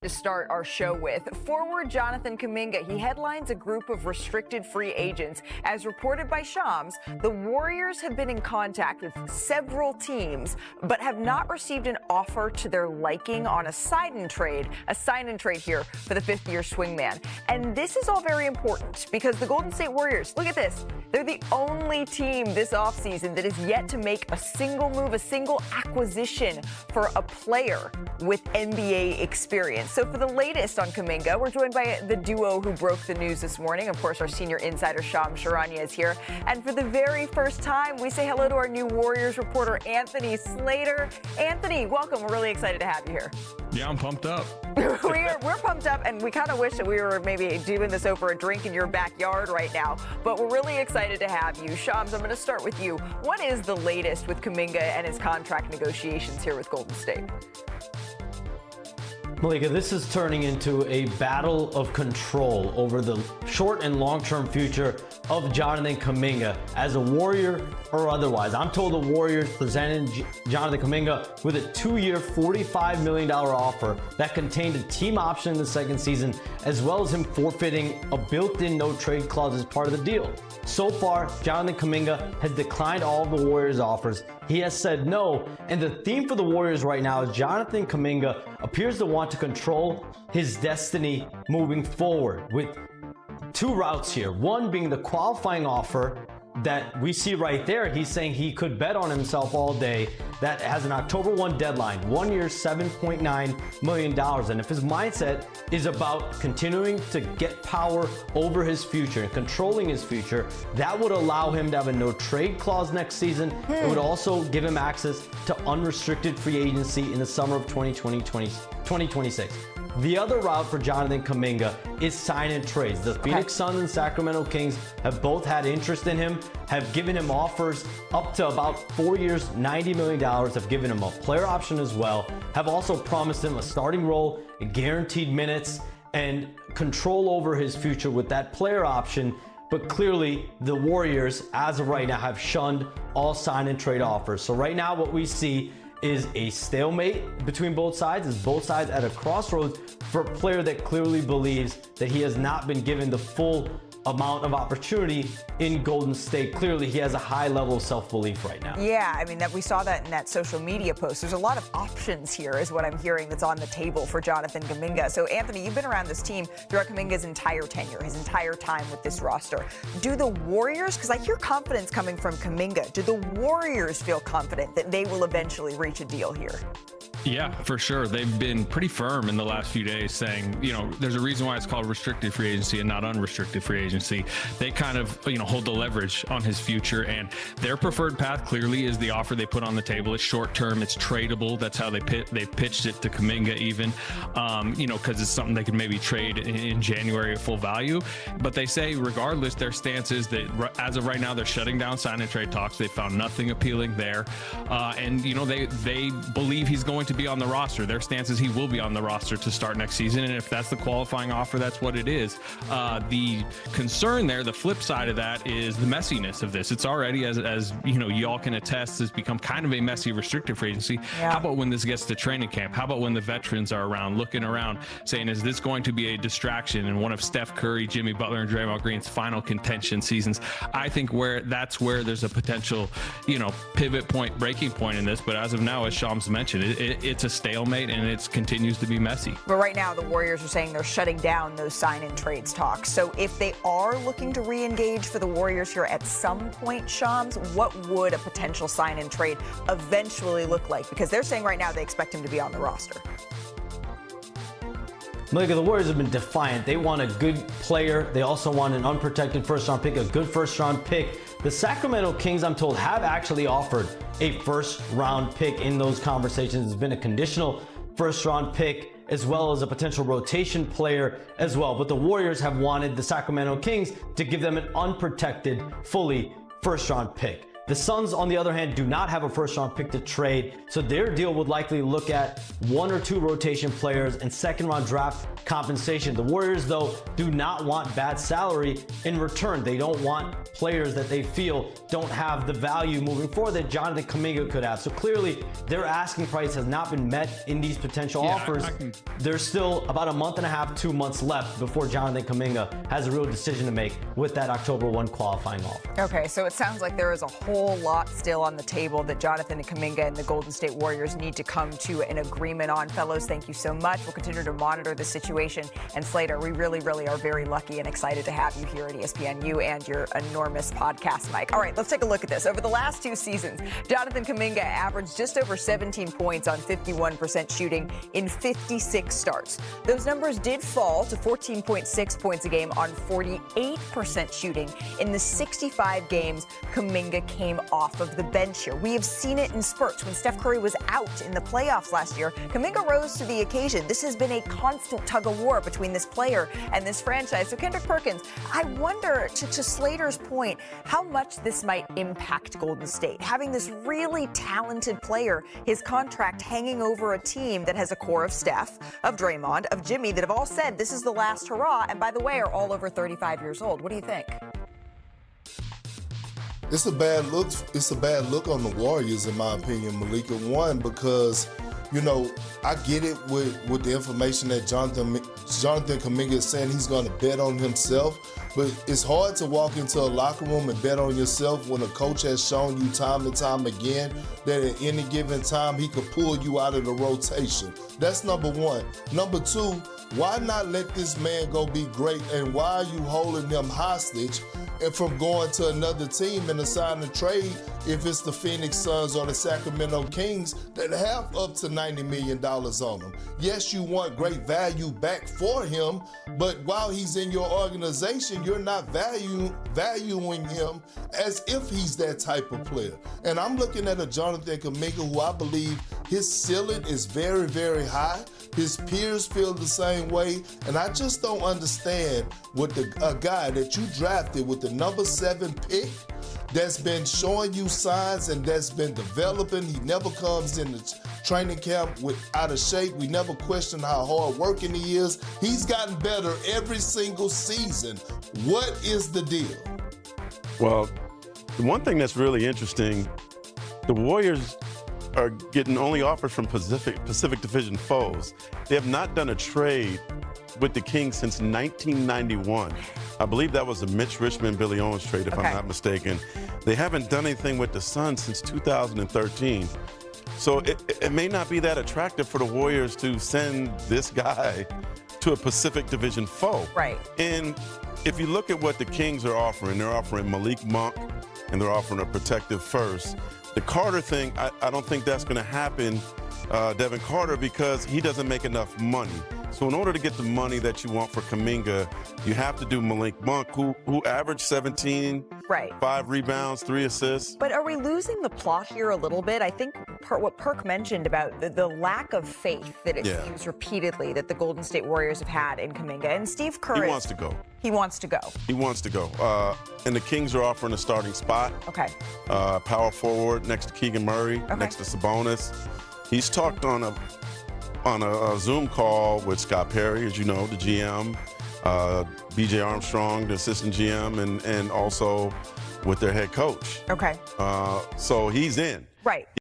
To start our show with, forward Jonathan Kuminga. He headlines a group of restricted free agents. As reported by Shams, the Warriors have been in contact with several teams, but have not received an offer to their liking on a sign-in trade here for the fifth-year swingman. And this is all very important because the Golden State Warriors, look at this, they're the only team this offseason that is yet to make a single move, a single acquisition for a player with NBA experience. So for the latest on Kuminga, we're joined by the duo who broke the news this morning. Of course, our senior insider, Shams Charania, is here. And for the very first time, we say hello to our new Warriors reporter, Anthony Slater. Anthony, welcome. We're really excited to have you here. Yeah, I'm pumped up. We're pumped up, and we kind of wish that we were maybe doing this over a drink in your backyard right now. But we're really excited to have you. Shams, I'm going to start with you. What is the latest with Kuminga and his contract negotiations here with Golden State? Malika, this is turning into a battle of control over the short and long-term future of Jonathan Kuminga as a Warrior or otherwise. I'm told the Warriors presented Jonathan Kuminga with a 2-year, $45 million offer that contained a team option in the second season, as well as him forfeiting a built-in no-trade clause as part of the deal. So far, Jonathan Kuminga has declined all of the Warriors' offers. He has said no, and the theme for the Warriors right now is Jonathan Kuminga appears to want to control his destiny moving forward with two routes here. One being the qualifying offer that we see right there. He's saying he could bet on himself all day. That has an October 1 deadline, 1 year, $7.9 million. And if his mindset is about continuing to get power over his future and controlling his future, that would allow him to have a no trade clause next season. It would also give him access to unrestricted free agency in the summer of 2026. The other route for Jonathan Kuminga is sign and trades. The Phoenix Suns and Sacramento Kings have both had interest in him, have given him offers up to about 4 years, $90 million, have given him a player option as well, have also promised him a starting role, guaranteed minutes, and control over his future with that player option. But clearly, the Warriors, as of right now, have shunned all sign and trade offers. So right now, what we see is a stalemate between both sides, is both sides at a crossroads for a player that clearly believes that he has not been given the full amount of opportunity in Golden State. Clearly, he has a high level of self-belief right now. Yeah, I mean, that we saw that in that social media post. There's a lot of options here is what I'm hearing that's on the table for Jonathan Kuminga. So, Anthony, you've been around this team throughout Kuminga's entire tenure, his entire time with this roster. Do the Warriors, because I hear confidence coming from Kuminga, do the Warriors feel confident that they will eventually reach a deal here? Yeah, for sure. They've been pretty firm in the last few days saying, there's a reason why it's called restricted free agency and not unrestricted free agency. They kind of, hold the leverage on his future, and their preferred path clearly is the offer they put on the table. It's short term, it's tradable. That's how they pitched it to Kuminga even, because it's something they could maybe trade in January at full value. But they say regardless, their stance is that as of right now, they're shutting down sign and trade talks. They found nothing appealing there. And they believe he's going to be on the roster. Their stance is he will be on the roster to start next season, and if that's the qualifying offer, that's what it is. The concern there, the flip side of that, is the messiness of this. It's already, as y'all can attest, has become kind of a messy restricted free agency. Yeah. How about when this gets to training camp? How about when the veterans are around, looking around, saying, is this going to be a distraction in one of Steph Curry, Jimmy Butler, and Draymond Green's final contention seasons? I think that's where there's a potential, pivot point, breaking point in this. But as of now, as Shams mentioned, it's a stalemate, and it continues to be messy. But right now, the Warriors are saying they're shutting down those sign-in trades talks. So if they are looking to re-engage for the Warriors here at some point, Shams, what would a potential sign-in trade eventually look like? Because they're saying right now they expect him to be on the roster. Malika, the Warriors have been defiant. They want a good player. They also want an unprotected first-round pick, a good first-round pick. The Sacramento Kings, I'm told, have actually offered a first-round pick in those conversations. It's been a conditional first-round pick as well as a potential rotation player as well. But the Warriors have wanted the Sacramento Kings to give them an unprotected, fully first-round pick. The Suns, on the other hand, do not have a first-round pick to trade, so their deal would likely look at 1 or 2 rotation players and second-round draft compensation. The Warriors, though, do not want bad salary in return. They don't want players that they feel don't have the value moving forward that Jonathan Kuminga could have. So clearly, their asking price has not been met in these potential offers. There's still about a month and a half, 2 months left before Jonathan Kuminga has a real decision to make with that October 1 qualifying offer. Okay, so it sounds like there is a whole lot still on the table that Jonathan Kuminga and the Golden State Warriors need to come to an agreement on. Fellows, thank you so much. We'll continue to monitor the situation. And Slater, we really, really are very lucky and excited to have you here at ESPN, you and your enormous podcast mic. All right, let's take a look at this. Over the last 2 seasons, Jonathan Kuminga averaged just over 17 points on 51% shooting in 56 starts. Those numbers did fall to 14.6 points a game on 48% shooting in the 65 games Kuminga came off of the bench here. We have seen it in spurts. When Steph Curry was out in the playoffs last year, Kuminga rose to the occasion. This has been a constant tug of war between this player and this franchise. So Kendrick Perkins, I wonder, to Slater's point, how much this might impact Golden State. Having this really talented player, his contract hanging over a team that has a core of Steph, of Draymond, of Jimmy, that have all said this is the last hurrah, and by the way, are all over 35 years old. What do you think? It's a bad look. It's a bad look on the Warriors, in my opinion, Malika. One, because, you know, I get it with the information that Jonathan Kuminga is saying he's going to bet on himself, but it's hard to walk into a locker room and bet on yourself when a coach has shown you time and time again that at any given time he could pull you out of the rotation. That's number one. Number two, why not let this man go be great, and why are you holding him hostage and from going to another team and assign a trade if it's the Phoenix Suns or the Sacramento Kings that have up to $90 million on him? Yes, you want great value back for him, but while he's in your organization, you're not valuing him as if he's that type of player. And I'm looking at a Jonathan Kuminga who I believe his ceiling is very, very high. His peers feel the same way, and I just don't understand what a guy that you drafted with the number 7 pick that's been showing you signs and that's been developing. He never comes in the training camp out of shape. We never question how hard working he is. He's gotten better every single season. What is the deal? Well, the one thing that's really interesting, the Warriors are getting only offers from Pacific Division foes. They have not done a trade with the Kings since 1991. I believe that was the Mitch Richmond, Billy Owens trade, if I'm not mistaken. They haven't done anything with the Suns since 2013. So it may not be that attractive for the Warriors to send this guy to a Pacific Division foe. Right. And if you look at what the Kings are offering, they're offering Malik Monk and they're offering a protective first. The Carter thing, I don't think that's going to happen, Devin Carter, because he doesn't make enough money. So in order to get the money that you want for Kuminga, you have to do Malik Monk, who averaged 17, 5 rebounds, 3 assists. But are we losing the plot here a little bit? I think what Perk mentioned about the lack of faith that it seems repeatedly that the Golden State Warriors have had in Kuminga. And Steve Kerr He wants to go. He wants to go. He wants to go. And the Kings are offering a starting spot. Okay. Power forward next to Keegan Murray, next to Sabonis. He's talked on a Zoom call with Scott Perry, as you know, the GM, BJ Armstrong, the assistant GM, and also with their head coach. Okay. So he's in. Right.